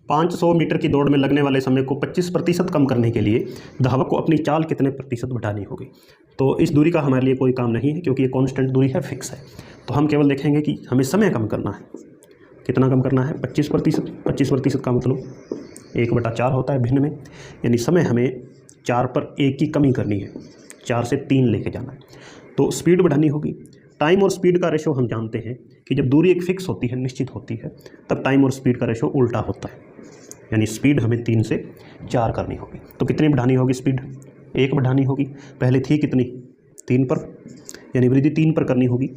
500 metre की दौड़ में लगने वाले समय को 25% कम करने के लिए धावक को अपनी चाल कितने प्रतिशत बढ़ानी होगी। तो इस दूरी का हमारे लिए कोई काम नहीं है क्योंकि ये कांस्टेंट दूरी है, फिक्स है। तो हम केवल देखेंगे कि हमें समय कम करना है। कितना कम करना है? 25%। 25% का मतलब 1/4 होता है भिन्न में, यानी समय हमें 4 पर 1 की कमी करनी है, 4 से 3 लेके जाना है। तो स्पीड बढ़ानी होगी। टाइम और स्पीड का रेशो हम जानते हैं कि जब दूरी एक फिक्स होती है, निश्चित होती है, तब टाइम और स्पीड का रेशो उल्टा होता है, यानी स्पीड हमें 3 से 4 करनी होगी। तो कितनी बढ़ानी होगी स्पीड? 1 बढ़ानी होगी। पहले थी कितनी? 3 पर, यानी वृद्धि 3 पर करनी होगी।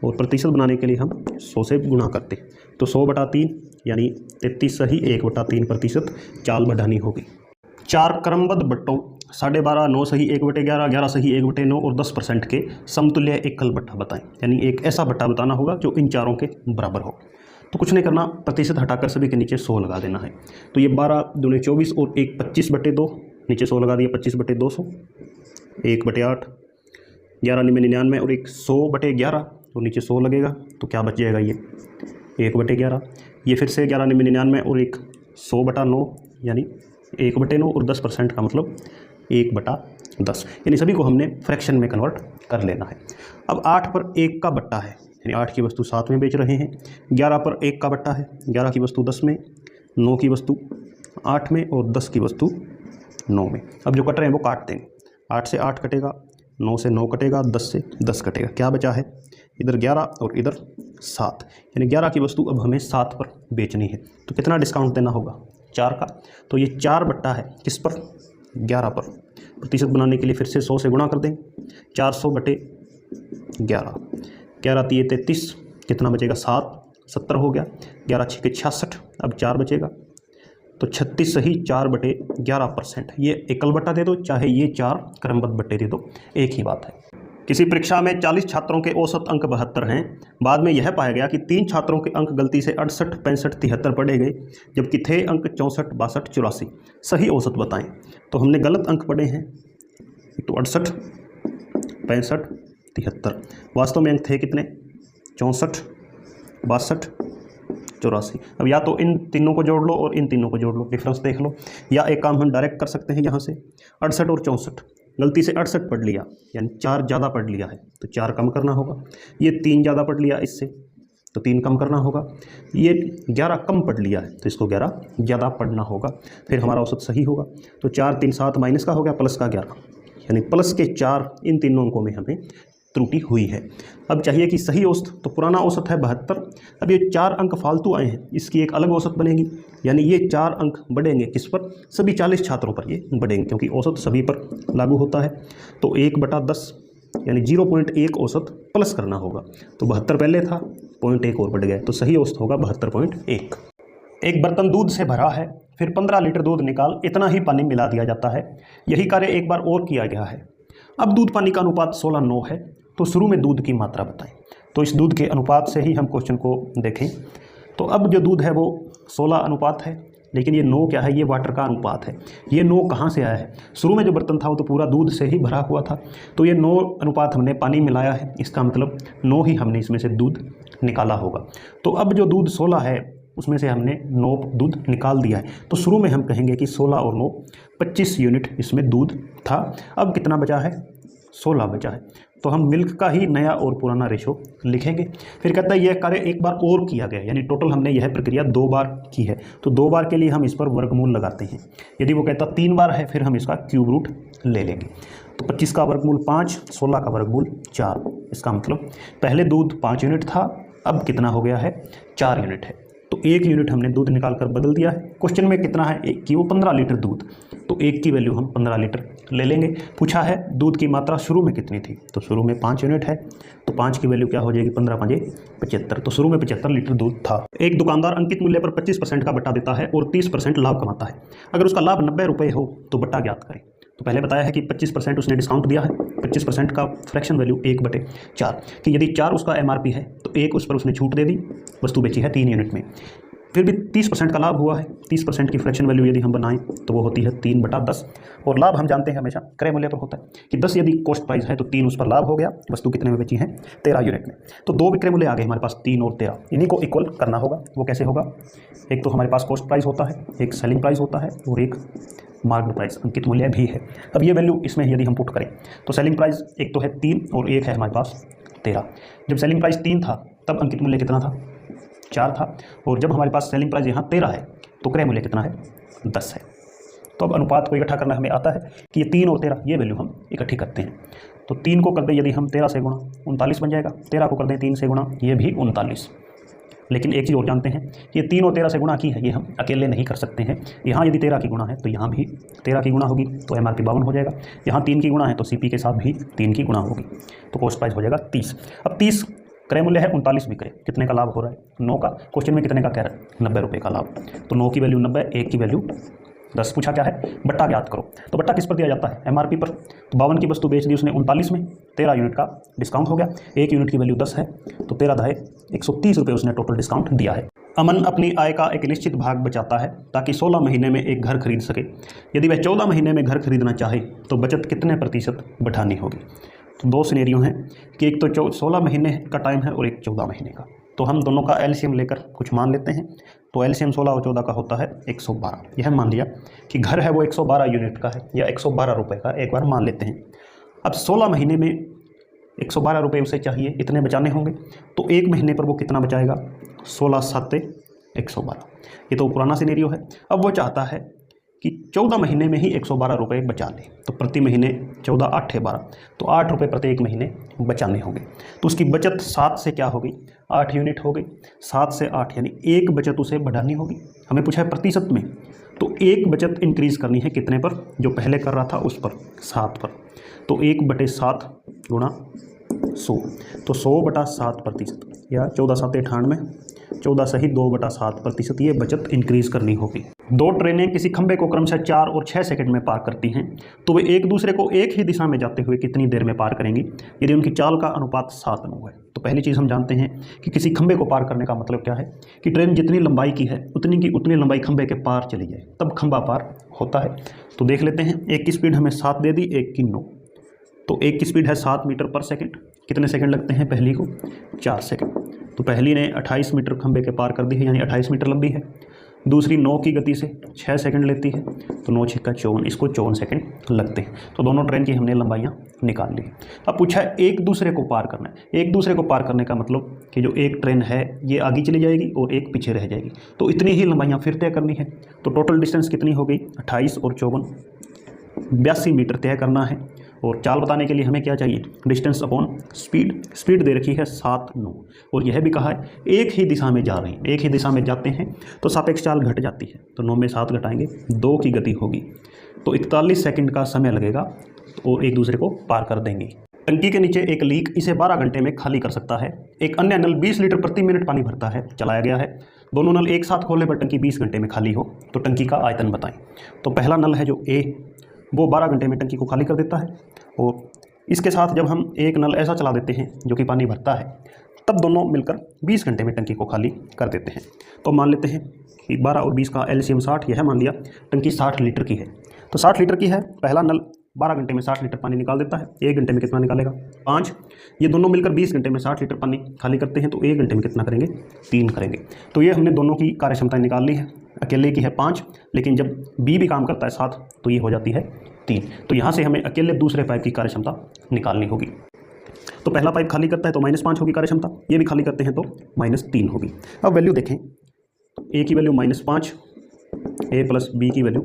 और प्रतिशत बनाने के लिए हम 100 से गुणा करते हैं, तो 100/3 यानी 33 सही 1/3% चाल बढ़ानी होगी। 4 क्रमबद्ध बट्टों 12.5, 9 सही 1/11, 11 सही 1/9 और 10% के समतुल्य एकल बट्टा बताएं। यानी एक ऐसा बट्टा बताना होगा जो इन चारों के बराबर हो। तो कुछ नहीं करना, प्रतिशत हटाकर सभी के नीचे 100 लगा देना है। तो ये 12 दूनी 24 और 1 25/2, नीचे 100 लगा दिया, 25/200, 1/8, 11 निमे 99 और 100/11, तो नीचे 100 लगेगा। तो क्या बच जाएगा? ये 1/11। ये फिर से 11 निमे 99 और 100/9, यानी 1/9 और 10% का मतलब 1/10, यानी सभी को हमने फ्रैक्शन में कन्वर्ट कर लेना है। अब 8 पर 1 का बट्टा है, यानी 8 की वस्तु 7 में बेच रहे हैं। 11 पर 1 का बट्टा है, 11 की वस्तु 10 में, 9 की वस्तु 8 में और 10 की वस्तु 9 में। अब जो कट रहे हैं वो काट देंगे। 8 से 8 कटेगा, 9 से 9 कटेगा, 10 से 10 कटेगा। क्या बचा है? इधर 11 और इधर 7, यानी 11 की वस्तु अब हमें 7 पर बेचनी है। तो कितना डिस्काउंट देना होगा? 4 का। तो ये 4 बट्टा है किस पर? 11 पर। प्रतिशत बनाने के लिए फिर से 100 से गुणा कर दें, 400/11, 11 3 33, कितना बचेगा? 7, 70 हो गया। 11 6 के 66, अब 4 बचेगा, तो 36 सही 4/11%। ये एकल बट्टा दे दो चाहे ये 4 क्रमबद्ध बट्टे दे दो, एक ही बात है। किसी परीक्षा में 40 छात्रों के औसत अंक 72 हैं। बाद में यह पाया गया कि 3 छात्रों के अंक गलती से 68, 65, 73 पढ़े गए, जबकि थे अंक 64, 62, 84। सही औसत बताएं। तो हमने गलत अंक पढ़े हैं, तो 68, 65, 73। वास्तव में अंक थे कितने? 64, 62, 84। अब या तो इन तीनों को जोड़ लो और इन तीनों को जोड़ लो, डिफरेंस देख लो, या एक काम हम डायरेक्ट कर सकते हैं यहाँ से। 68 और 64, गलती से 68 पढ़ लिया, यानी 4 ज़्यादा पढ़ लिया है, तो 4 कम करना होगा। ये 3 ज़्यादा पढ़ लिया इससे, तो 3 कम करना होगा। ये 11 कम पढ़ लिया है, तो इसको 11 ज़्यादा पढ़ना होगा, फिर हमारा औसत सही होगा। तो 4 3 7 माइनस का हो गया, प्लस का 11, यानी प्लस के 4 इन तीनों अंकों में हमें त्रुटि हुई है। अब चाहिए कि सही औसत, तो पुराना औसत है 72। अब ये 4 अंक फालतू आए हैं, इसकी एक अलग औसत बनेगी, यानी ये 4 अंक बढ़ेंगे किस पर? सभी 40 छात्रों पर ये बढ़ेंगे, क्योंकि औसत सभी पर लागू होता है। तो 1/10, यानी 0.1 औसत प्लस करना होगा। तो 72 पहले था, 0.1 और बढ़ गया, तो सही औसत होगा 72.1। एक बर्तन दूध से भरा है, फिर 15 लीटर दूध निकाल इतना ही पानी मिला दिया जाता है। यही कार्य एक बार और किया गया है। अब दूध पानी का अनुपात 16:9 है, तो शुरू में दूध की मात्रा बताएं। तो इस दूध के अनुपात से ही हम क्वेश्चन को देखें। तो अब जो दूध है वो 16 अनुपात है, लेकिन ये 9 क्या है? ये वाटर का अनुपात है। ये 9 कहाँ से आया है? शुरू में जो बर्तन था वो तो पूरा दूध से ही भरा हुआ था, तो ये 9 अनुपात हमने पानी मिलाया है, इसका मतलब 9 ही हमने इसमें से दूध निकाला होगा। तो अब जो दूध 16 है उसमें से हमने 9 दूध निकाल दिया है, तो शुरू में हम कहेंगे कि 16 और 9 25 यूनिट इसमें दूध था। अब कितना बचा है? 16 बचा है, तो हम मिल्क का ही नया और पुराना रेशो लिखेंगे। फिर कहता है यह कार्य एक बार और किया गया, यानी टोटल हमने यह प्रक्रिया 2 बार की है, तो 2 बार के लिए हम इस पर वर्गमूल लगाते हैं। यदि वो कहता 3 बार है, फिर हम इसका क्यूब रूट ले लेंगे। तो 25 का वर्गमूल 5, 16 का वर्गमूल 4। इसका मतलब पहले दूध 5 यूनिट था, अब कितना हो गया है? 4 यूनिट है, तो 1 यूनिट हमने दूध निकाल कर बदल दिया है। क्वेश्चन में कितना है? एक कि वो 15 लीटर दूध, तो 1 की वैल्यू हम 15 लीटर ले लेंगे। पूछा है दूध की मात्रा शुरू में कितनी थी, तो शुरू में 5 यूनिट है, तो 5 की वैल्यू क्या हो जाएगी? 15 5 75, तो शुरू में 75 लीटर दूध था। एक दुकानदार अंकित मूल्य पर 25% का बट्टा देता है और 30% लाभ कमाता है। अगर उसका लाभ 90 रुपये हो तो बट्टा ज्ञात करें। तो पहले बताया है कि 25% उसने डिस्काउंट दिया है, 25% का फ्रैक्शन वैल्यू 1/4, कि यदि 4 उसका MRP है तो 1 उस पर उसने छूट दे दी, वस्तु बेची है 3 यूनिट में। फिर भी 30% का लाभ हुआ है। 30% की फ्रैक्शन वैल्यू यदि हम बनाएं तो वो होती है 3/10, और लाभ हम जानते हैं हमेशा क्रय मूल्य पर होता है कि 10 यदि कॉस्ट प्राइस है तो 3 उस पर लाभ हो गया, वस्तु कितने में बेची है 13 यूनिट में। तो दो विक्रय मूल्य आ गए हमारे पास 3 और 13, इन्हीं को इक्वल करना होगा। वो कैसे होगा, एक तो हमारे पास कॉस्ट प्राइस होता है, एक सेलिंग प्राइस होता है और एक मार्केट प्राइस अंकित मूल्य भी है। अब ये वैल्यू इसमें यदि हम पुट करें तो सेलिंग प्राइस एक तो है 3 और एक है हमारे पास 13। जब सेलिंग प्राइस 3 था तब अंकित मूल्य कितना था 4 था, और जब हमारे पास सेलिंग प्राइस यहाँ 13 है तो क्रय मूल्य कितना है 10 है। तो अब अनुपात को इकट्ठा करना हमें आता है कि ये 3 और 13 ये वैल्यू हम इकट्ठी करते हैं। तो 3 को कर दें यदि हम 13 से गुणा 39 बन जाएगा, 13 को कर दें 3 से गुणा ये भी 39। लेकिन एक चीज़ और जानते हैं कि ये 3 और 13 से गुणा की है ये हम अकेले नहीं कर सकते हैं। यहाँ यदि 13 की गुणा है तो यहाँ भी 13 की गुणा होगी तो MRP 52 हो जाएगा। यहाँ 3 की गुणा है तो CP के साथ भी 3 की गुणा होगी, तो कॉस्ट प्राइस हो जाएगा 30। अब 30 क्रय मूल्य है, 39 बिक्रे, कितने का लाभ हो रहा है 9 का। क्वेश्चन में कितने का कह रहा है 90 रुपये का लाभ। तो 9 की वैल्यू 90, 1 की वैल्यू 10। पूछा क्या है, बट्टा ज्ञात करो। तो बट्टा किस पर दिया जाता है MRP पर। तो 52 की वस्तु बेच दी उसने 39 में, 13 यूनिट का डिस्काउंट हो गया, 1 यूनिट की वैल्यू 10 है तो 13 दहाई 130 रुपये उसने टोटल डिस्काउंट दिया है। अमन अपनी आय का एक निश्चित भाग बचाता है ताकि 16 महीने में एक घर खरीद सके। यदि वह 14 महीने में घर खरीदना चाहे तो बचत कितने प्रतिशत बढ़ानी होगी। तो दो सिनेरियो हैं कि एक तो 16 महीने का टाइम है और एक 14 महीने का। तो हम दोनों का LCM लेकर कुछ मान लेते हैं। तो LCM 16 और 14 का होता है 112। यह मान लिया कि घर है वो 112 यूनिट का है या 112 रुपये का, एक बार मान लेते हैं। अब 16 महीने में 112 रुपये उसे चाहिए, इतने बचाने होंगे। तो एक महीने पर वो कितना बचाएगा 16 7 112। ये तो पुराना सिनेरियो है। अब वो चाहता है कि 14 महीने में ही 112 रुपये बचा ले। तो प्रति महीने 14 8 12, तो 8 रुपये प्रत्येक महीने बचाने होंगे। तो उसकी बचत 7 से क्या होगी 8 यूनिट हो गई, 7 से 8 यानी एक बचत उसे बढ़ानी होगी। हमें पूछा है प्रतिशत में, तो एक बचत इंक्रीज़ करनी है कितने पर, जो पहले कर रहा था उस पर 7 पर। तो 1/7 गुणा 100, तो 100/7% या 14 7 98, 14 सही 2/7% ये बचत इंक्रीज़ करनी होगी। दो ट्रेनें किसी खंभे को क्रमशः 4 और 6 सेकंड में पार करती हैं तो वे एक दूसरे को एक ही दिशा में जाते हुए कितनी देर में पार करेंगी यदि उनकी चाल का अनुपात 7:9 है। तो पहली चीज़ हम जानते हैं कि किसी खंभे को पार करने का मतलब क्या है कि ट्रेन जितनी लंबाई की है उतनी की उतनी लंबाई खंभे के पार चली जाए तब खंभा पार होता है। तो देख लेते हैं, एक की स्पीड हमें 7 दे दी, एक की 9। तो एक की स्पीड है 7 मीटर पर सेकंड, कितने सेकंड लगते हैं पहली को 4 सेकंड। तो पहली ने 28 मीटर खंभे के पार कर दी है यानी 28 मीटर लंबी है। दूसरी 9 की गति से 6 सेकंड लेती है तो 9 6 54, इसको 54 सेकंड लगते हैं। तो दोनों ट्रेन की हमने लंबाइयाँ निकाल ली। अब पूछा है एक दूसरे को पार करना है। एक दूसरे को पार करने का मतलब कि जो एक ट्रेन है ये आगे चली जाएगी और एक पीछे रह जाएगी, तो इतनी ही लंबाइयाँ फिर तय करनी है। तो टोटल डिस्टेंस कितनी हो गई 28 और 54, 82 मीटर तय करना है। और चाल बताने के लिए हमें क्या चाहिए डिस्टेंस अपॉन स्पीड। स्पीड दे रखी है 7:9 और यह भी कहा है एक ही दिशा में जा रही हैं, एक ही दिशा में जाते हैं तो सापेक्ष चाल घट जाती है। तो 9 में 7 घटाएंगे 2 की गति होगी तो 41 सेकंड का समय लगेगा और एक दूसरे को पार कर देंगे। टंकी के नीचे एक लीक इसे 12 घंटे में खाली कर सकता है। एक अन्य नल 20 लीटर प्रति मिनट पानी भरता है, चलाया गया है। दोनों नल एक साथ खोलने पर टंकी 20 घंटे में खाली हो तो टंकी का आयतन बताएं। तो पहला नल है जो A वो 12 घंटे में टंकी को खाली कर देता है, और इसके साथ जब हम एक नल ऐसा चला देते हैं जो कि पानी भरता है तब दोनों मिलकर 20 घंटे में टंकी को खाली कर देते हैं। तो मान लेते हैं कि 12 और 20 का LCM 60, यह मान लिया टंकी 60 लीटर की है। तो 60 लीटर की है, पहला नल 12 घंटे में 60 लीटर पानी निकाल देता है, 1 घंटे में कितना निकालेगा 5। ये दोनों मिलकर 20 घंटे में 60 लीटर पानी खाली करते हैं तो 1 घंटे में कितना करेंगे 3 करेंगे। तो ये हमने दोनों की कार्य क्षमता निकाल ली है। अकेले की है 5, लेकिन जब B भी काम करता है 7 तो ये हो जाती है 3। तो यहाँ से हमें अकेले दूसरे पाइप की कार्य क्षमता निकालनी होगी। तो पहला पाइप खाली करता है तो -5 होगी कार्य क्षमता, ये भी खाली करते हैं तो -3 होगी। अब वैल्यू देखें, A की वैल्यू -5, A प्लस B की वैल्यू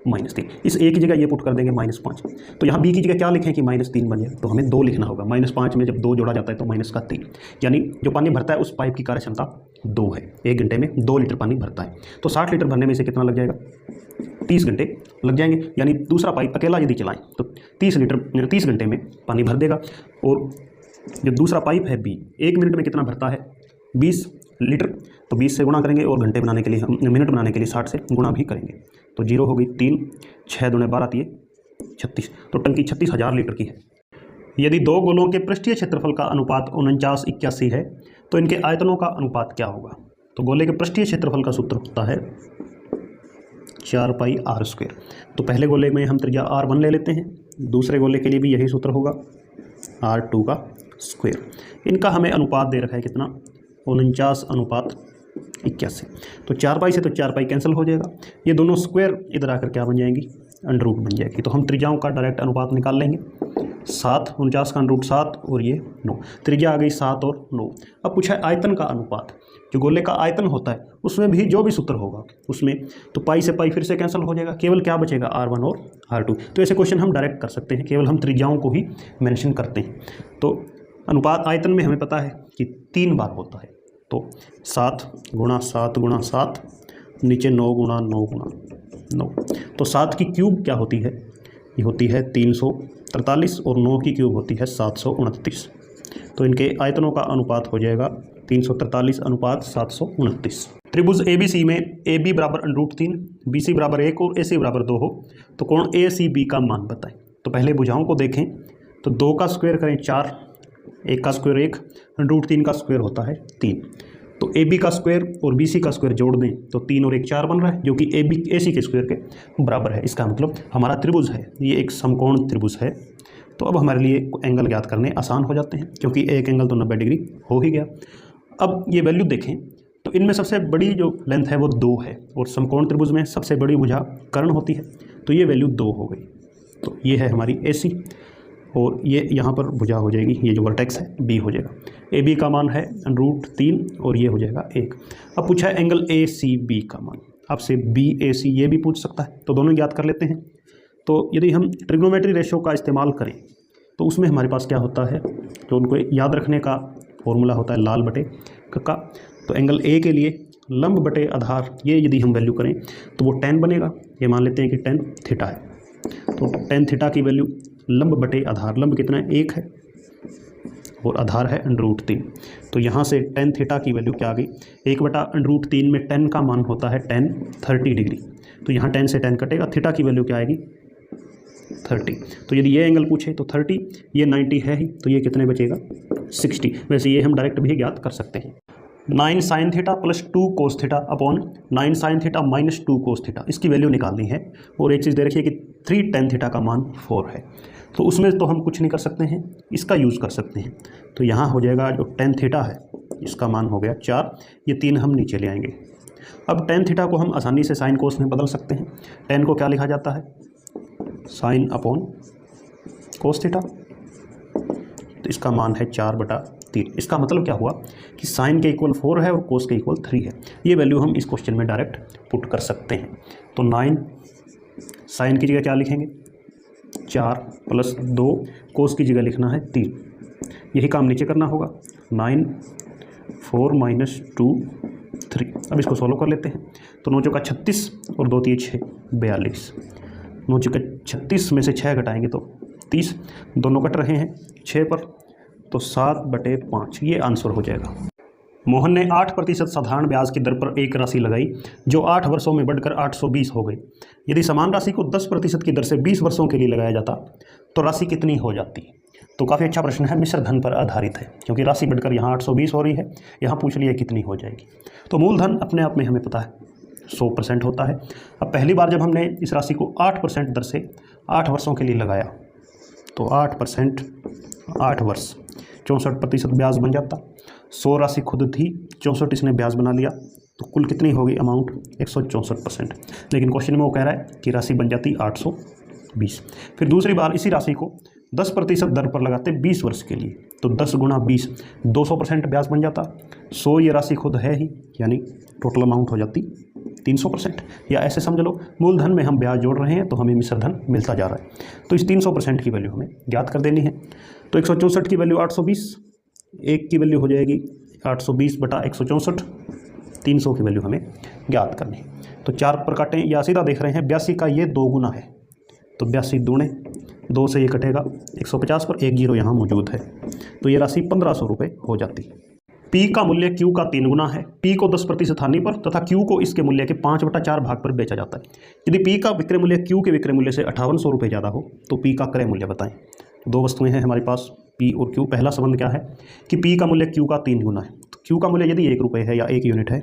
-3। इस A की जगह ये पुट कर देंगे -5। तो यहाँ B की जगह क्या लिखें कि -3 बन जाए, तो हमें 2 लिखना होगा। -5 में जब 2 जोड़ा जाता है तो -3, यानी जो पानी भरता है उस पाइप की कार्य क्षमता 2 है। 1 घंटे में 2 लीटर पानी भरता है। तो 60 लीटर भरने में से कितना लग जाएगा 30 घंटे लग जाएंगे। यानी दूसरा पाइप अकेला यदि चलाएं तो 30 घंटे में पानी भर देगा। और जो दूसरा पाइप है B 1 मिनट में कितना भरता है 20 लीटर, तो 20 से गुणा करेंगे और घंटे बनाने के लिए हम मिनट बनाने के लिए 60 से गुणा भी करेंगे। तो 0 हो गई 3, 6 दूने 12 दिए 36। तो टंकी 36,000 लीटर की है। यदि दो गोलों के पृष्ठीय क्षेत्रफल का अनुपात 49 81 है तो इनके आयतनों का अनुपात क्या होगा। तो गोले के पृष्ठीय क्षेत्रफल का सूत्र होता है 4πr²। तो पहले गोले में हम त्रिज्या r1 ले लेते हैं, दूसरे गोले के लिए भी यही सूत्र होगा r2 का स्क्वायर। इनका हमें अनुपात दे रखा है कितना, 49:81। तो 4π से तो 4π कैंसिल हो जाएगा, ये दोनों स्क्वायर इधर आकर क्या बन जाएंगी, अंडर रूट बन जाएगी। तो हम त्रिज्याओं का डायरेक्ट अनुपात निकाल लेंगे, 7, 49 का अंडर रूट 7 और ये 9, त्रिज्या आ गई 7 और 9। अब पूछा है आयतन का अनुपात, जो गोले का आयतन होता है उसमें भी जो भी सूत्र होगा उसमें, तो पाई से पाई फिर से कैंसिल हो जाएगा, केवल क्या बचेगा, r1 और r2। तो ऐसे क्वेश्चन हम डायरेक्ट कर सकते हैं, केवल हम त्रिज्याओं को ही मेंशन करते हैं। तो अनुपात आयतन में हमें पता है कि 3 बार होता है, तो 7 × 7 × 7, नीचे 9 × 9 × 9। तो 7 की क्यूब क्या होती है, ये होती है 343 और 9 की क्यूब होती है 729। तो इनके आयतनों का अनुपात हो जाएगा 343:729। त्रिभुज ABC में AB बराबर √3, BC बराबर 1 और AC बराबर 2 हो तो कोण ACB का मान बताएं। तो पहले भुजाओं को देखें, तो 2 का स्क्वायर करें 4, 1 का स्क्वायर 1, √3 का स्क्वायर होता है 3। तो AB का स्क्वायर और BC का स्क्वायर जोड़ दें तो 3 और 1 4 बन रहा है, जो कि AC के स्क्वायर के बराबर है। इसका मतलब हमारा त्रिभुज है, ये एक समकोण त्रिभुज है। तो अब हमारे लिए एंगल ज्ञात करने आसान हो जाते हैं, क्योंकि एक एंगल तो 90 डिग्री हो ही गया। अब ये वैल्यू देखें, तो इनमें सबसे बड़ी जो लेंथ है वो 2 है, और समकोण त्रिभुज में सबसे बड़ी भुजा कर्ण होती है, तो ये वैल्यू 2 हो गई। तो ये है हमारी AC, और ये यहाँ पर भुजा हो जाएगी, ये जो वर्टेक्स है B हो जाएगा। AB का मान है √3 और ये हो जाएगा 1। अब पूछा है एंगल ACB का मान, आपसे BAC ये भी पूछ सकता है, तो दोनों ज्ञात कर लेते हैं। तो यदि हम ट्रिग्नोमेट्री रेशो का इस्तेमाल करें तो उसमें हमारे पास क्या होता है, तो उनको याद रखने का फॉर्मूला होता है लाल बटे का। तो एंगल A के लिए लंब बटे आधार, ये यदि हम वैल्यू करें तो वो 10 बनेगा। ये मान लेते हैं कि 10 थीटा है, तो 10 थीटा की वैल्यू लंब बटे आधार, लंब कितना है 1 है और आधार है √3। तो यहाँ से 10 थीटा की वैल्यू क्या आ गई, 1/√3 में 10 का मान होता है 10 30 डिग्री। तो यहाँ 10 से 10 कटेगा, थीटा की वैल्यू क्या आएगी 30। तो यदि ये एंगल पूछे तो 30, ये 90 है ही, तो ये कितने बचेगा 60। वैसे ये हम डायरेक्ट भी ज्ञात कर सकते हैं। 9 sin theta plus 2 cos theta upon 9 sin theta minus 2 cos theta, इसकी वैल्यू निकालनी है। और एक चीज़ दे रखिए कि 3 tan थीटा का मान 4 है, तो उसमें तो हम कुछ नहीं कर सकते हैं, इसका यूज़ कर सकते हैं। तो यहाँ हो जाएगा जो tan थीटा है इसका मान हो गया 4, ये 3 हम नीचे ले आएंगे। अब tan थीटा को हम आसानी से sin cos में बदल सकते हैं। tan को क्या लिखा जाता है, sin अपॉन cos थीटा, तो इसका मान है 4/3। इसका मतलब क्या हुआ कि साइन के इक्वल 4 है और कोस के इक्वल 3 है। ये वैल्यू हम इस क्वेश्चन में डायरेक्ट पुट कर सकते हैं। तो 9 साइन की जगह क्या लिखेंगे 4 प्लस 2, कोस की जगह लिखना है 3। यही काम नीचे करना होगा, 9 4 माइनस 2 3। अब इसको सॉल्व कर लेते हैं। तो 9 चौका 36 और 2 3 6 42। 9 चौका 36 में से 6 घटाएंगे तो 30, दोनों कट रहे हैं 6 पर, तो 7/5 ये आंसर हो जाएगा। मोहन ने 8% साधारण ब्याज की दर पर एक राशि लगाई जो 8 वर्षों में बढ़कर 820 हो गई। यदि समान राशि को 10% की दर से 20 वर्षों के लिए लगाया जाता तो राशि कितनी हो जाती। तो काफ़ी अच्छा प्रश्न है, मिश्र धन पर आधारित है, क्योंकि राशि बढ़कर यहाँ 820 हो रही है, यहाँ पूछ लिया कितनी हो जाएगी। तो मूलधन अपने आप में हमें पता है 100% होता है। अब पहली बार जब हमने इस राशि को 8% दर से 8 वर्षों के लिए लगाया तो 8% 8 वर्ष 64% ब्याज बन जाता। 100 राशि खुद थी, 64 इसने ब्याज बना लिया, तो कुल कितनी होगी अमाउंट 164%। लेकिन क्वेश्चन में वो कह रहा है कि राशि बन जाती 820। फिर दूसरी बार इसी राशि को 10% दर पर लगाते 20 वर्ष के लिए, तो 10 × 20 200% ब्याज बन जाता। 100 ये राशि खुद है ही, यानी टोटल अमाउंट हो जाती 300%। या ऐसे समझ लो मूलधन में हम ब्याज जोड़ रहे हैं तो हमें मिश्र धन मिलता जा रहा है। तो इस 300% की वैल्यू हमें ज्ञात कर देनी है। तो 164 की वैल्यू 820, 1 की वैल्यू हो जाएगी 820/164, 300 की वैल्यू हमें ज्ञात करनी है। तो 4 पर काटें या सीधा देख रहे हैं 82 का ये 2 गुना है, तो 82 दूणे 2 से ये कटेगा 150 पर, 1 0 यहाँ मौजूद है, तो ये राशि 1500 रुपये हो जाती है। P का मूल्य Q का 3 गुना है। P को 10% हानि पर तथा Q को इसके मूल्य के 5/4 भाग पर बेचा जाता है। यदि P का विक्रय मूल्य Q के विक्रय मूल्य से 5800 रुपये ज़्यादा हो तो P का क्रय मूल्य बताएं। 2 वस्तुएं हैं हमारे पास P और Q। पहला संबंध क्या है कि P का मूल्य Q का 3 गुना है। तो Q का मूल्य यदि 1 रुपये है या 1 यूनिट है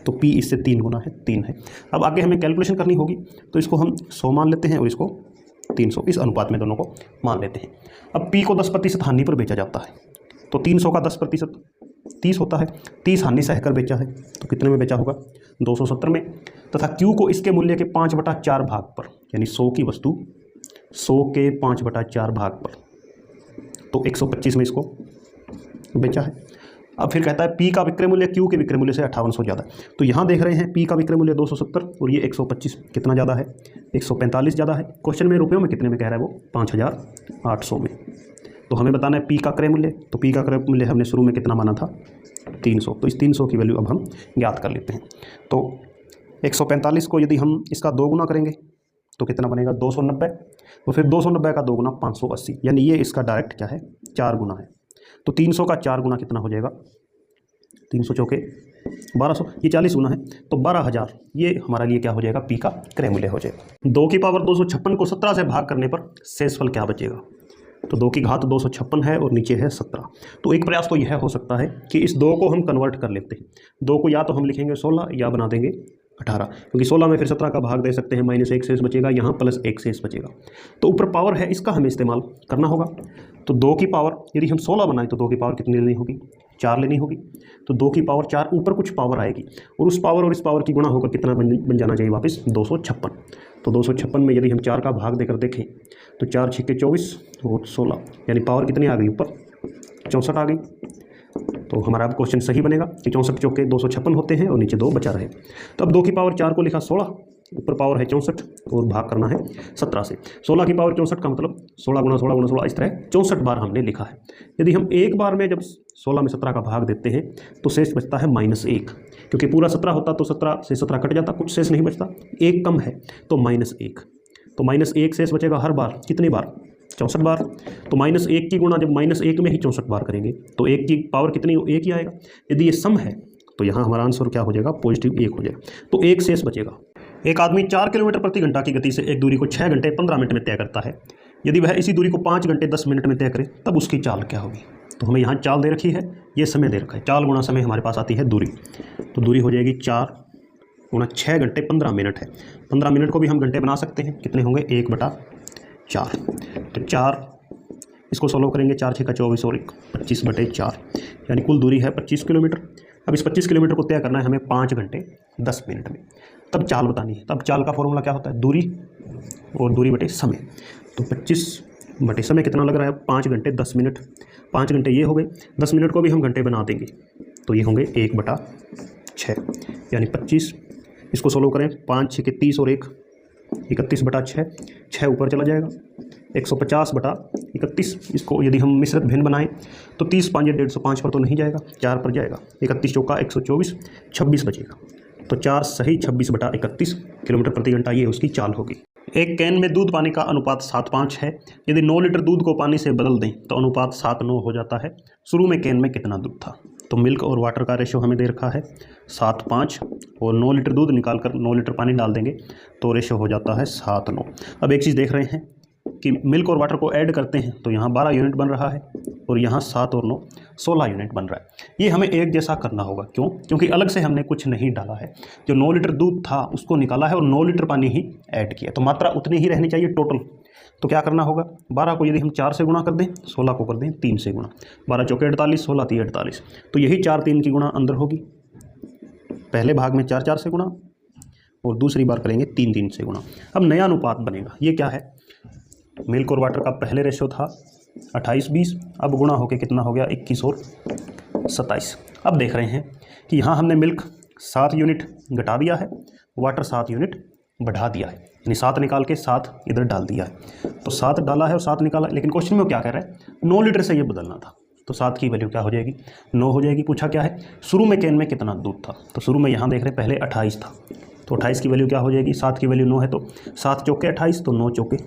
तो P इससे 3 गुना है, 3 है। अब आगे हमें कैलकुलेशन करनी होगी, तो इसको हम 100 मान लेते हैं और इसको 300, इस अनुपात में दोनों को मान लेते हैं। अब P को 10% हानि पर बेचा जाता है, तो 300 का 10% 30 होता है, 30 हानि सहकर बेचा है, तो कितने में बेचा होगा? 270 में। तथा Q को इसके मूल्य के 5/4 भाग पर, यानी 100 की वस्तु 100 के 5/4 भाग पर, तो 125 में इसको बेचा है। अब फिर कहता है P का विक्रय मूल्य Q के विक्रय मूल्य से 5800 ज़्यादा है। तो यहाँ देख रहे हैं P का विक्रय मूल्य 270 और ये 125, कितना ज़्यादा है? 145 ज़्यादा है। क्वेश्चन में रुपयों में कितने में कह रहा है वो? 5800 में। तो हमें बताना है P का क्रय मूल्य, तो P का क्रय मूल्य हमने शुरू में कितना माना था? 300। तो इस 300 की वैल्यू अब हम ज्ञात कर लेते हैं। तो 145 को यदि हम इसका 2 गुना करेंगे तो कितना बनेगा? 290, और फिर 290 का 2 गुना 580, यानी ये इसका डायरेक्ट क्या है? 4 गुना है। तो 300 का 4 गुना कितना हो जाएगा? 300 चौके 1200, ये 40 गुना है, तो 12000 ये हमारा लिए क्या हो जाएगा? P का क्रय मूल्य हो जाएगा। 2 की पावर 256 को 17 से भाग करने पर शेषफल क्या बचेगा? तो 2 की घात 256 है और नीचे है 17। तो एक प्रयास तो यह हो सकता है कि इस 2 को हम कन्वर्ट कर लेते हैं। 2 को या तो हम लिखेंगे 16 या बना देंगे 18, क्योंकि 16 में फिर 17 का भाग दे सकते हैं, -1 शेष बचेगा, यहाँ +1 शेष बचेगा। तो ऊपर पावर है, इसका हमें इस्तेमाल करना होगा। तो 2 की पावर यदि हम 16 बनाएं तो 2 की पावर कितनी लेनी होगी? 4 लेनी होगी। तो 2 की पावर 4, ऊपर कुछ पावर आएगी और उस पावर और इस पावर की गुणा होकर कितना बन जाना चाहिए वापस? 256। तो 256 में यदि हम 4 का भाग देकर देखें तो 4 छिक्के 24 और 16, यानी पावर कितनी आ गई? ऊपर 64 आ गई। तो हमारा अब क्वेश्चन सही बनेगा कि 64 चौके 256 होते हैं और नीचे 2 बचा रहे। तो अब 2 की पावर 4 को लिखा 16, ऊपर पावर है 64 और भाग करना है 17 से। 16 की पावर 64 का मतलब 16 गुणा 16 गुणा 16, इस तरह 64 बार हमने लिखा है। यदि हम एक बार में जब 16 में 17 का भाग देते हैं तो शेष बचता है -1, क्योंकि पूरा 17 होता तो 17 से 17 कट जाता, कुछ शेष नहीं बचता, 1 कम है तो -1। तो -1 शेष बचेगा हर बार, कितनी बार? 64 बार। तो -1 की गुणा जब -1 में ही 64 बार करेंगे तो 1 की पावर कितनी? 1 ही आएगा। यदि ये सम है तो यहाँ हमारा आंसर क्या हो जाएगा? +1 हो जाएगा। तो 1 शेष बचेगा। एक आदमी 4 किलोमीटर प्रति घंटा की गति से एक दूरी को 6 घंटे 15 मिनट में तय करता है। यदि वह इसी दूरी को 5 घंटे 10 मिनट में तय करे तब उसकी चाल क्या होगी? तो हमें यहाँ चाल दे रखी है, ये समय दे रखा है। चाल गुणा समय हमारे पास आती है दूरी, तो दूरी हो जाएगी 4 गुणा 6 घंटे 15 मिनट है। 15 मिनट को भी हम घंटे बना सकते हैं, कितने होंगे? 1/4। तो 4 इसको सोल्व करेंगे, 4 6 का 24 और 25/4, यानी कुल दूरी है 25 किलोमीटर। अब इस 25 किलोमीटर को तय करना है हमें 5 घंटे 10 मिनट में। तब चाल बतानी है। तब चाल का फॉर्मूला क्या होता है? दूरी और दूरी बटे समय। तो 25 बटे समय कितना लग रहा है? 5 घंटे 10 मिनट। 5 घंटे ये हो गए, 10 मिनट को भी हम घंटे बना देंगे तो ये होंगे 1/6, यानी 25। इसको सोल्व करें, 5 6 के 30 और 1 31/6, 6 ऊपर चला जाएगा, 150/31। इसको यदि हम मिश्रित भिन्न बनाएं तो 30 5 150, पर तो नहीं जाएगा, 4 पर जाएगा। 31 चौका 124, 26 बचेगा। तो 4 सही 26/31 किलोमीटर प्रति घंटा ये उसकी चाल होगी। एक कैन में दूध पानी का अनुपात 7:5 है। यदि 9 लीटर दूध को पानी से बदल दें तो अनुपात 7:9 हो जाता है। शुरू में कैन में कितना दूध था? तो मिल्क और वाटर का रेशो हमें दे रखा है 7:5 और 9 लीटर दूध निकाल कर 9 लीटर पानी डाल देंगे तो रेशो हो जाता है 7:9। अब एक चीज़ देख रहे हैं कि मिल्क और वाटर को ऐड करते हैं तो यहाँ 12 यूनिट बन रहा है और यहाँ 7 और 9 16 यूनिट बन रहा है। ये हमें एक जैसा करना होगा। क्यों? क्योंकि अलग से हमने कुछ नहीं डाला है। जो 9 लीटर दूध था उसको निकाला है और 9 लीटर पानी ही ऐड किया, तो मात्रा उतनी ही रहनी चाहिए टोटल। तो क्या करना होगा? 12 को यदि हम 4 से गुणा कर दें, 16 को कर दें 3 से गुणा, 12 चौके 48, 16 3 48। तो यही 4 3 की गुणा अंदर होगी। पहले भाग में 4 4 से गुणा और दूसरी बार करेंगे 3 3 से गुणा। अब नया अनुपात बनेगा। ये क्या है? मिल्क और वाटर का पहले रेशो था 28-20, अब गुणा होके कितना हो गया? 21 और 27। अब देख रहे हैं कि यहाँ हमने मिल्क 7 यूनिट घटा दिया है, वाटर 7 यूनिट बढ़ा दिया है, यानी 7 निकाल के 7 इधर डाल दिया है। तो 7 डाला है और 7 निकाला, लेकिन क्वेश्चन में क्या कह रहा है? 9 लीटर से ये बदलना था, तो 7 की वैल्यू क्या हो जाएगी? 9 हो जाएगी। पूछा क्या है? शुरू में कैन में कितना दूध था? तो शुरू में यहाँ देख रहे पहले 28 था, तो 28 की वैल्यू क्या हो जाएगी? 7 की वैल्यू 9 है, तो 7 चौके 28, तो 9 चौके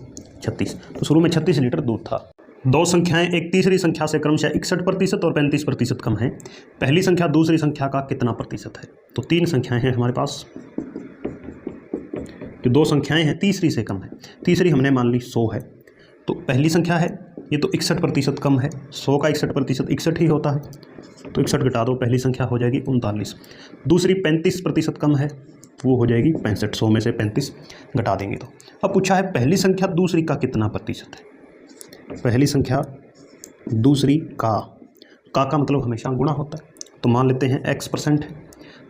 36, तो शुरू में 36 लीटर दूध था। दो संख्याएं एक तीसरी संख्या से क्रमशः 61% और 35% कम हैं। पहली संख्या दूसरी संख्या का कितना प्रतिशत है? तो 3 संख्याएं हैं हमारे पास, जो 2 संख्याएं हैं तीसरी से कम है। तीसरी हमने मान ली 100 है, तो पहली संख्या है ये तो 61% कम है। 100 का 61% 61 ही होता है, तो 61 घटा दो, पहली संख्या हो जाएगी 39। दूसरी 35% कम है, वो हो जाएगी 65। 100 में से 35 घटा देंगे तो। अब पूछा है पहली संख्या दूसरी का कितना प्रतिशत है। पहली संख्या दूसरी का मतलब हमेशा गुणा होता है, तो मान लेते हैं x%।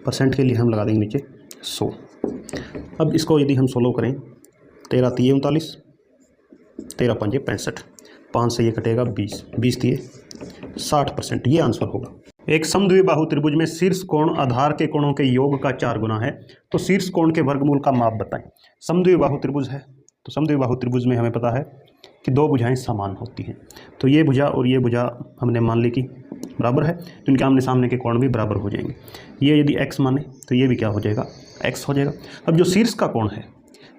परसेंट के लिए हम लगा देंगे नीचे 100। अब इसको यदि हम 16 करें, 13 3 39, 13 5 65, 5 से ये कटेगा 20, 20 दिए 60%, ये आंसर होगा। एक समद्विबाहु त्रिभुज में शीर्ष कोण आधार के कोणों के योग का 4 गुना है, तो शीर्ष कोण के वर्गमूल का माप बताएं। समद्विबाहु त्रिभुज है, तो समद्विबाहु त्रिभुज में हमें पता है कि दो भुजाएं समान होती हैं, तो ये भुजा और ये भुजा हमने मान ली कि बराबर है, तो इनके आमने सामने के कोण भी बराबर हो जाएंगे। ये यदि x माने तो ये भी क्या हो जाएगा, x हो जाएगा। अब जो शीर्ष का कोण है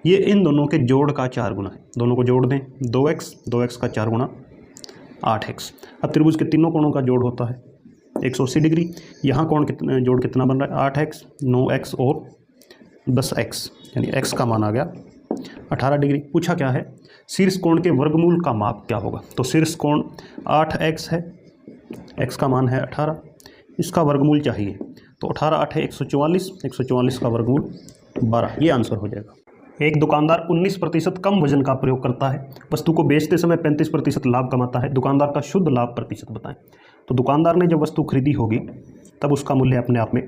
ये इन दोनों के जोड़ का 4 गुना है, दोनों को जोड़ दें, 2x का 4 गुना 8x। अब त्रिभुज के तीनों कोणों का जोड़ होता है 180 डिग्री। यहाँ कोण कितना, जोड़ कितना बन रहा है, 8x 9x और 10x, यानी x का मान आ गया 18 डिग्री। पूछा क्या है, शीर्ष कोण के वर्गमूल का माप क्या होगा। तो शीर्ष कोण 8x है, x का मान है 18, इसका वर्गमूल चाहिए, तो 18 8 है 144, 144 का वर्गमूल 12, ये आंसर हो जाएगा। एक दुकानदार 19% कम वजन का प्रयोग करता है, वस्तु को बेचते समय 35% लाभ कमाता है, दुकानदार का शुद्ध लाभ प्रतिशत बताएं। तो दुकानदार ने जब वस्तु खरीदी होगी तब उसका मूल्य अपने आप में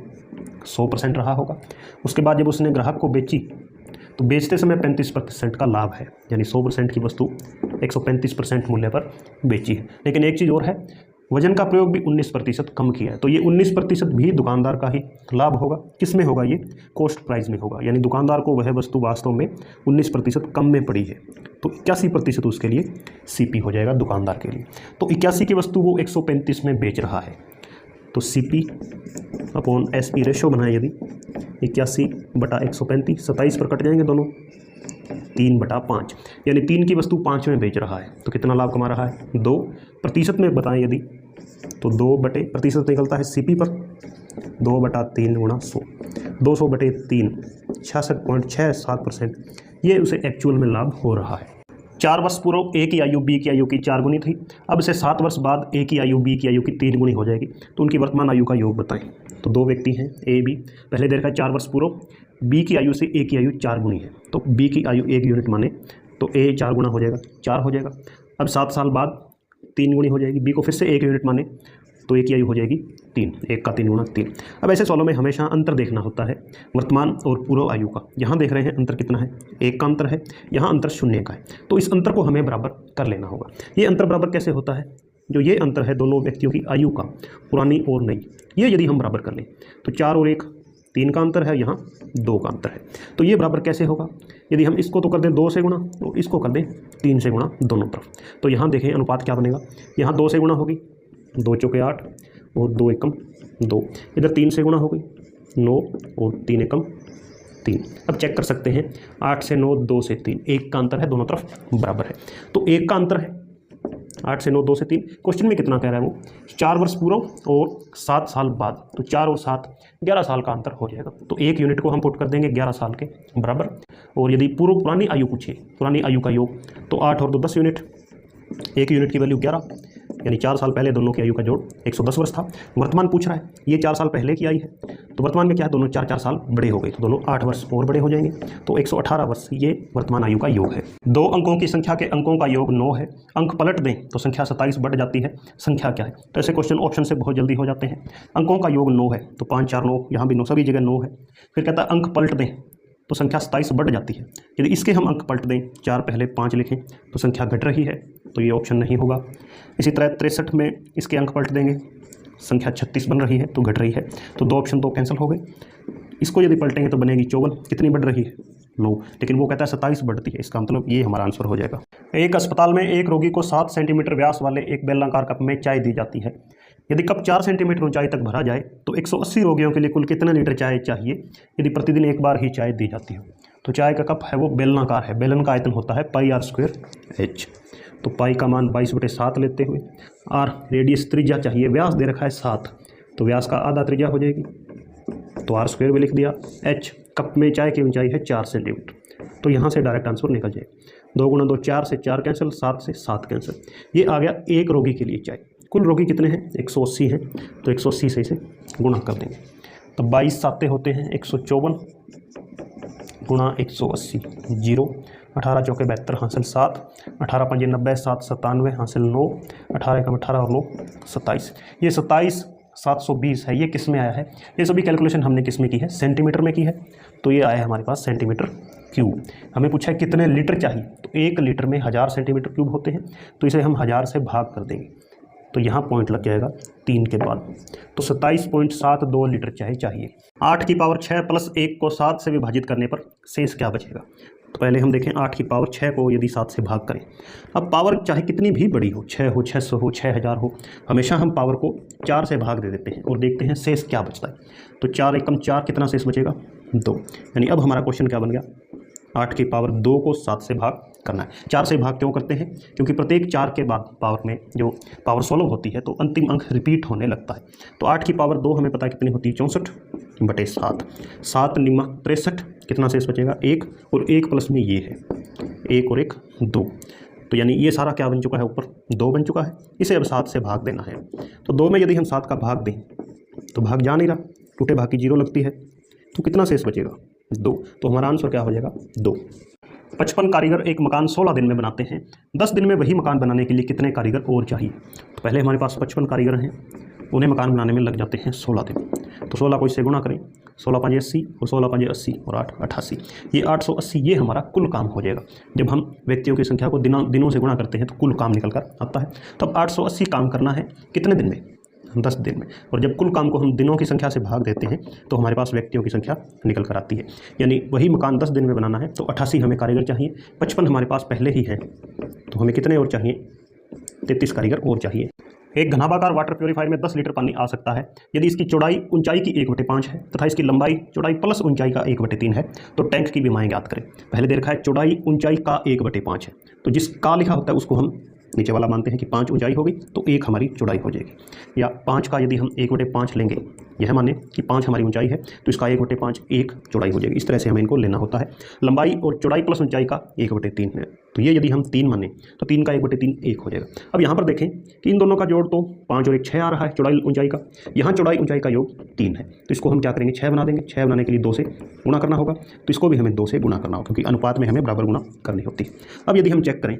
100% रहा होगा। उसके बाद जब उसने ग्राहक को बेची तो बेचते समय 35% का लाभ है, यानी 100% की वस्तु 135% मूल्य पर बेची है। लेकिन एक चीज़ और है, वजन का प्रयोग भी 19% कम किया है, तो ये 19% भी दुकानदार का ही लाभ होगा। किस में होगा, ये कॉस्ट प्राइस में होगा, यानी दुकानदार को वह वस्तु वास्तव में 19% कम में पड़ी है, तो 81% उसके लिए CP हो जाएगा दुकानदार के लिए। तो 81 की वस्तु वो 135 में बेच रहा है, तो CP अपॉन SP रेशो बनाए यदि 81/135, 27 पर कट जाएंगे दोनों, 3/5, यानी 3 की वस्तु 5 में बेच रहा है, तो कितना लाभ कमा रहा है, 2। प्रतिशत में बताएं यदि, तो 2 प्रतिशत निकलता है CP पर 2/3 गुणा 100, 200/3 66.67%, ये उसे एक्चुअल में लाभ हो रहा है। 4 वर्ष पूर्व A की आयु B की आयु की 4 गुनी थी, अब से 7 वर्ष बाद A की आयु B की आयु की 3 गुनी हो जाएगी, तो उनकी वर्तमान आयु का योग बताएं। तो दो व्यक्ति हैं A B, पहले देखा 4 वर्ष पूर्व B की आयु से A की आयु 4 गुनी है, तो B की आयु 1 यूनिट माने तो A 4 गुना हो जाएगा, 4 हो जाएगा। अब 7 साल बाद 3 गुनी हो जाएगी, B को फिर से 1 यूनिट माने तो A की आयु हो जाएगी 3, 1 का 3 गुना 3। अब ऐसे सवालों में हमेशा अंतर देखना होता है वर्तमान और पूर्व आयु का। यहाँ देख रहे हैं अंतर कितना है, 1 का अंतर है, यहाँ अंतर 0 का है, तो इस अंतर को हमें बराबर कर लेना होगा। ये अंतर बराबर कैसे होता है, जो ये अंतर है दोनों व्यक्तियों की आयु का, पुरानी और नई, ये यदि हम बराबर कर लें तो 4 और 1 3 का अंतर है, यहाँ 2 का अंतर है, तो ये बराबर कैसे होगा, यदि हम इसको तो कर दें 2 से गुणा, तो इसको कर दें 3 से गुणा दोनों तरफ, तो यहाँ देखें अनुपात क्या बनेगा, यहाँ 2 से गुणा होगी, 2 चौके 8 और 2 एकम 2, इधर 3 से गुणा होगी 9 और 3 एकम 3। अब चेक कर सकते हैं 8 से 9, 2 से 3, 1 का अंतर है, दोनों तरफ बराबर है, तो 1 का अंतर है 8 से 9, 2 से 3। क्वेश्चन में कितना कह रहा है वो, 4 वर्ष पूर्व और 7 साल बाद, तो 4 और 7 11 साल का अंतर हो जाएगा, तो 1 यूनिट को हम पुट कर देंगे 11 साल के बराबर। और यदि पुरानी आयु पूछे, पुरानी आयु का योग, तो 8 और 2 10 यूनिट, 1 यूनिट की वैल्यू 11, यानी 4 साल पहले दोनों की आयु का जोड़ 110 वर्ष था। वर्तमान पूछ रहा है, ये 4 साल पहले की आई है, तो वर्तमान में क्या है, दोनों 4 साल बड़े हो गए, तो दोनों 8 वर्ष और बड़े हो जाएंगे, तो 118 वर्ष ये वर्तमान आयु का योग है। 2 अंकों की संख्या के अंकों का योग 9 है, अंक पलट दें तो संख्या 27 बढ़ जाती है, संख्या क्या है, तो ऐसे क्वेश्चन ऑप्शन से बहुत जल्दी हो जाते हैं। अंकों का योग 9 है, तो 5 4 9, यहाँ भी 9, सभी जगह 9 है। फिर कहता है अंक पलट दें तो संख्या 27 बढ़ जाती है, यदि इसके हम अंक पलट दें, 4 पहले 5 लिखें तो संख्या घट रही है, तो ये ऑप्शन नहीं होगा। इसी तरह 63 में इसके अंक पलट देंगे, संख्या 36 बन रही है तो घट रही है, तो 2 ऑप्शन तो कैंसिल हो गए। इसको यदि पलटेंगे तो बनेगी 54, कितनी बढ़ रही है 9, लेकिन वो कहता है 27 बढ़ती है, इसका मतलब ये हमारा आंसर हो जाएगा। एक अस्पताल में एक रोगी को 7 सेंटीमीटर व्यास वाले एक बेलनाकार कप में चाय दी जाती है, यदि कप 4 सेंटीमीटर ऊंचाई तक भरा जाए तो 180 रोगियों के लिए कुल कितना लीटर चाय चाहिए यदि प्रतिदिन एक बार ही चाय दी जाती हो। तो चाय का कप है वो बेलनाकार है, बेलन का आयतन होता है πr²h, तो पाई का मान 22/7 लेते हुए, आर रेडियस त्रिज्या चाहिए, व्यास दे रखा है 7, तो व्यास का आधा त्रिज्या हो जाएगी, तो r² भी लिख दिया। h कप में चाय की ऊंचाई है 4 सेंटीमीटर, तो यहाँ से डायरेक्ट आंसर निकल जाएगा। 2 × 2 4 से 4 कैंसिल, 7 से 7 कैंसिल, ये आ गया एक रोगी के लिए चाय। कुल रोगी कितने हैं 180 हैं, तो 180 से इसे गुणा कर देंगे। तो 22 साते होते हैं 154 गुणा 180 0, 18 चौके 72 हासिल 7, 18 पंजे 90, 7 97 हासिल 9, 18 एकम 18 और 9 27। ये 27 720 है। ये किस में आया है? ये सभी कैलकुलेशन हमने किस में की है? सेंटीमीटर में की है। तो ये आया है हमारे पास सेंटीमीटर क्यूब। हमें पूछा है कितने लीटर चाहिए, तो 1 लीटर में 1000 सेंटीमीटर क्यूब होते हैं, तो इसे हम 1000 से भाग कर देंगे, तो यहाँ पॉइंट लग जाएगा 3 के बाद। तो 27.72 लीटर चाहिए। 8 की पावर 6 प्लस 1 को 7 से विभाजित करने पर शेष क्या बचेगा? तो पहले हम देखें 8 की पावर 6 को यदि 7 से भाग करें। अब पावर चाहे कितनी भी बड़ी हो, 6 हो, 600 हो, 6000 हो, हमेशा हम पावर को 4 से भाग दे देते हैं और देखते हैं शेष क्या बचता है। तो 4 एकम 4 कितना शेष बचेगा? 2। यानी अब हमारा क्वेश्चन क्या बन गया? 8 की पावर 2 को 7 से भाग करना है। 4 से भाग क्यों करते हैं? क्योंकि प्रत्येक 4 के बाद पावर में जो पावर सॉल्व होती है तो अंतिम अंक रिपीट होने लगता है। तो 8 की पावर 2 हमें पता है कितनी होती है? 64/7। 7 निम्मा 63, कितना शेष बचेगा? 1, और 1 प्लस में ये है 1 और 1 2। तो यानी ये सारा क्या बन चुका है? ऊपर 2 बन चुका है। इसे अब 7 से भाग देना है। तो 2 में यदि हम 7 का भाग दें तो भाग जा नहीं रहा, टूटे भाग की 0 लगती है, तो कितना शेष बचेगा? 2। तो हमारा आंसर क्या हो जाएगा? 2। 55 कारीगर एक मकान 16 दिन में बनाते हैं। 10 दिन में वही मकान बनाने के लिए कितने कारीगर और चाहिए? तो पहले हमारे पास 55 कारीगर हैं, उन्हें मकान बनाने में लग जाते हैं 16 दिन। तो 16 को इससे गुणा करें, 16 पंजे 80 और 16 पंजे 80 और 8 88। ये 880 ये हमारा कुल काम हो जाएगा। जब हम व्यक्तियों की संख्या को दिनों से गुणा करते हैं तो कुल काम निकल कर आता है। तो अब 880 काम करना है कितने दिन में? 10 दिन में। और जब कुल काम को हम दिनों की संख्या से भाग देते हैं तो हमारे पास व्यक्तियों की संख्या निकल कर आती है। यानी वही मकान 10 दिन में बनाना है तो 88 हमें कारीगर चाहिए। 55 हमारे पास पहले ही है, तो हमें कितने और चाहिए? 33 कारीगर और चाहिए। एक घनाभाकार वाटर प्योरीफायर में 10 लीटर पानी आ सकता है यदि इसकी चौड़ाई ऊंचाई की 1/5 है तथा इसकी लंबाई चौड़ाई प्लस ऊंचाई का 1/3 है, तो टैंक की विमाएं ज्ञात करें। पहले दे रखा है चौड़ाई ऊंचाई का 1/5 है, तो जिस का लिखा होता है उसको हम नीचे वाला मानते हैं कि 5 ऊंचाई होगी तो 1 हमारी चौड़ाई हो जाएगी। या 5 का यदि हम 1/5 लेंगे, यह माने कि 5 हमारी ऊंचाई है तो इसका 1/5 1 चौड़ाई हो जाएगी। इस तरह से हमें इनको लेना होता है। लंबाई और चौड़ाई प्लस ऊंचाई का 1/3 है, तो ये यदि हम 3 माने तो 3 का 1/3 1 हो जाएगा। अब यहाँ पर देखें कि इन दोनों का जोड़ तो 5 और 1 6 आ रहा है चौड़ाई ऊंचाई का। यहाँ चौड़ाई ऊंचाई का योग 3 है, तो इसको हम क्या करेंगे? 6 बना देंगे। 6 बनाने के लिए 2 से गुणा करना होगा, तो इसको भी हमें 2 से गुणा करना होगा क्योंकि अनुपात में हमें बराबर गुणा करनी होती है। अब यदि हम चेक करें,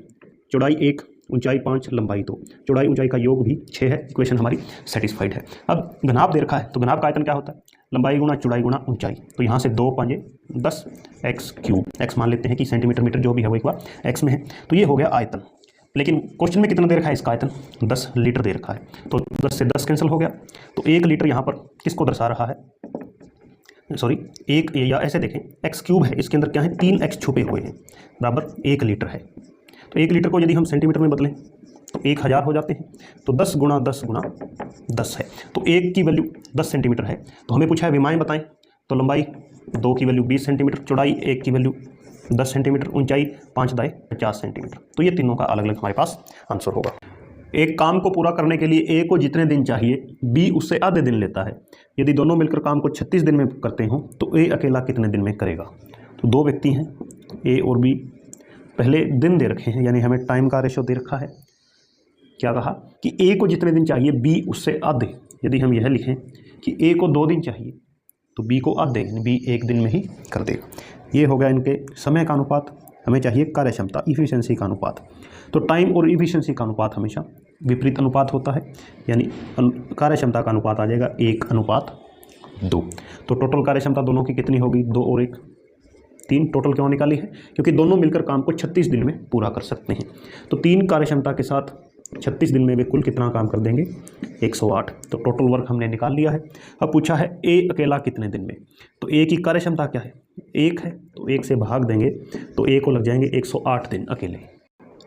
चौड़ाई 1 ऊंचाई 5 लंबाई 2, चौड़ाई ऊंचाई का योग भी 6 है। इक्वेशन हमारी सेटिस्फाइड है। अब घनाभ दे रखा है तो घनाभ का आयतन क्या होता है? लंबाई गुणा चौड़ाई गुणा ऊंचाई। तो यहाँ से 2 पंजे 10 x क्यूब, x मान लेते हैं कि सेंटीमीटर मीटर जो भी है वो एक बार x में है, तो ये हो गया आयतन। लेकिन क्वेश्चन में कितना दे रखा है इसका आयतन? 10 लीटर दे रखा है, तो 10 से 10 कैंसिल हो गया, तो 1 लीटर यहाँ पर किसको दर्शा रहा है? सॉरी, एक या ऐसे देखें x क्यूब है, इसके अंदर क्या है? 3x छुपे हुए हैं, बराबर 1 लीटर है। तो 1 लीटर को यदि हम सेंटीमीटर में बदलें तो 1000 हो जाते हैं। तो 10 गुणा 10 गुणा 10 है, तो 1 की वैल्यू 10 सेंटीमीटर है। तो हमें पूछा है विमाएं बताएं, तो लंबाई 2 की वैल्यू 20 सेंटीमीटर, चौड़ाई 1 की वैल्यू 10 सेंटीमीटर, ऊंचाई 5 दाए 50 सेंटीमीटर। तो ये तीनों का अलग अलग हमारे पास आंसर होगा। एक काम को पूरा करने के लिए A को जितने दिन चाहिए B उससे आधे दिन लेता है। यदि दोनों मिलकर काम को 36 दिन में करते हो तो A अकेला कितने दिन में करेगा? तो 2 व्यक्ति हैं A और B, पहले दिन दे रखे हैं यानी हमें टाइम का रेशो दे रखा है। क्या कहा कि A को जितने दिन चाहिए B उससे आधे। यदि हम यह लिखें कि A को 2 दिन चाहिए तो B को आधे, यानी B 1 दिन में ही कर देगा। ये हो गया इनके समय का अनुपात। हमें चाहिए कार्यक्षमता, इफिशिएंसी का अनुपात। तो टाइम और इफिशिएंसी का अनुपात हमेशा विपरीत अनुपात होता है, यानी कार्यक्षमता का अनुपात आ जाएगा 1:2। तो टोटल कार्यक्षमता दोनों की कितनी होगी? 2 और 1 3। टोटल क्यों निकाली है? क्योंकि दोनों मिलकर काम को 36 दिन में पूरा कर सकते हैं। तो 3 कार्यक्षमता के साथ 36 दिन में वे कुल कितना काम कर देंगे? 108। तो टोटल वर्क हमने निकाल लिया है। अब पूछा है A अकेला कितने दिन में, तो A की कार्यक्षमता क्या है? 1 है, तो 1 से भाग देंगे तो A को लग जाएंगे 108 दिन अकेले।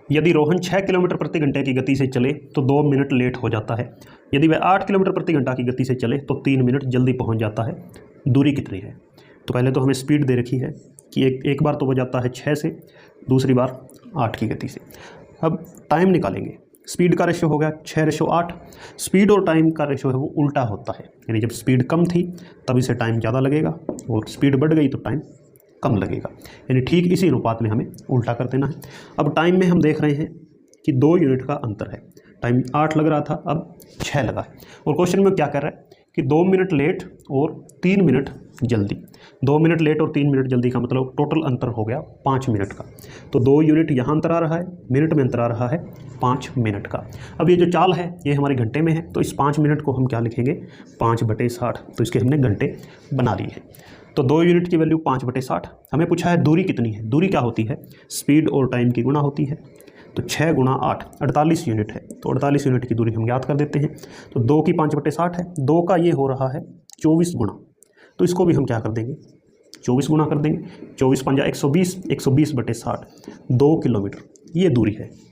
यदि रोहन 6 किलोमीटर प्रति घंटे की गति से चले तो 2 मिनट लेट हो जाता है। यदि वह 8 किलोमीटर प्रति घंटा की गति से चले तो 3 मिनट जल्दी पहुँच जाता है। दूरी कितनी है? तो पहले तो हमें स्पीड दे रखी है कि एक बार तो वो जाता है 6 से, दूसरी बार 8 की गति से। अब टाइम निकालेंगे। स्पीड का रेशो हो गया 6:8। स्पीड और टाइम का रेशो है वो उल्टा होता है, यानी जब स्पीड कम थी तब इसे टाइम ज़्यादा लगेगा और स्पीड बढ़ गई तो टाइम कम लगेगा, यानी ठीक इसी अनुपात में हमें उल्टा कर देना है। अब टाइम में हम देख रहे हैं कि 2 यूनिट का अंतर है। टाइम 8 लग रहा था, अब 6 लगा है। और क्वेश्चन में क्या कर रहा है कि 2 मिनट लेट और 3 मिनट जल्दी। 2 मिनट लेट और 3 मिनट जल्दी का मतलब टोटल अंतर हो गया 5 मिनट का। तो 2 यूनिट यहाँ अंतर आ रहा है, मिनट में अंतर आ रहा है 5 मिनट का। अब ये जो चाल है ये हमारे घंटे में है, तो इस 5 मिनट को हम क्या लिखेंगे, 5/60। तो इसके हमने घंटे बना लिए हैं। तो 2 यूनिट की वैल्यू 5/60। हमें पूछा है दूरी कितनी है। दूरी क्या होती है, स्पीड और टाइम की गुणा होती है। तो 6 × 8 48 यूनिट है। तो 48 यूनिट की दूरी हम याद कर देते हैं। तो 2 की 5/60 है, 2 का ये हो रहा है 24 गुना। तो इसको भी हम क्या कर देंगे, 24 गुना कर देंगे। 24 × 5 = 120, 120/60, 2 किलोमीटर ये दूरी है।